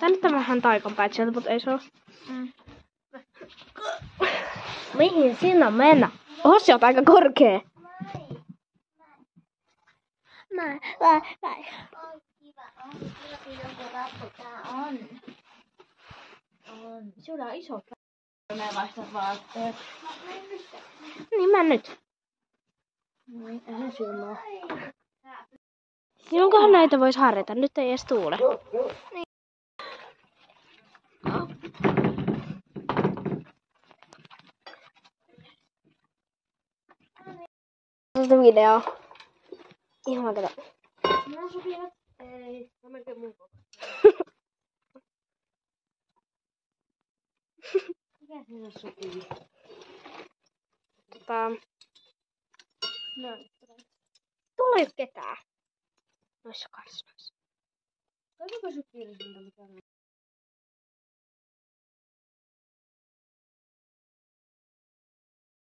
Tää nyt on vähän taikanpäät sieltä, mutta ei se oo. Mihin sinä mennä? Oho, se on aika korkee. Näin. On kiva, joku rappu tää on. On. Sulla on iso mä vaihtan vaatteet. Niin mä nyt. Noin, älä syömään. Jonkohan näitä vois harjata? Nyt ei edes tuule. Tätä video. Ihan kato. Nämä sopivat? Ei. Mä melkein mun koko. Mikä sinne sopii? Tuolla ei oo ketään. Noissa kasvoissa. Toivoiko sun piirisiltä mitään?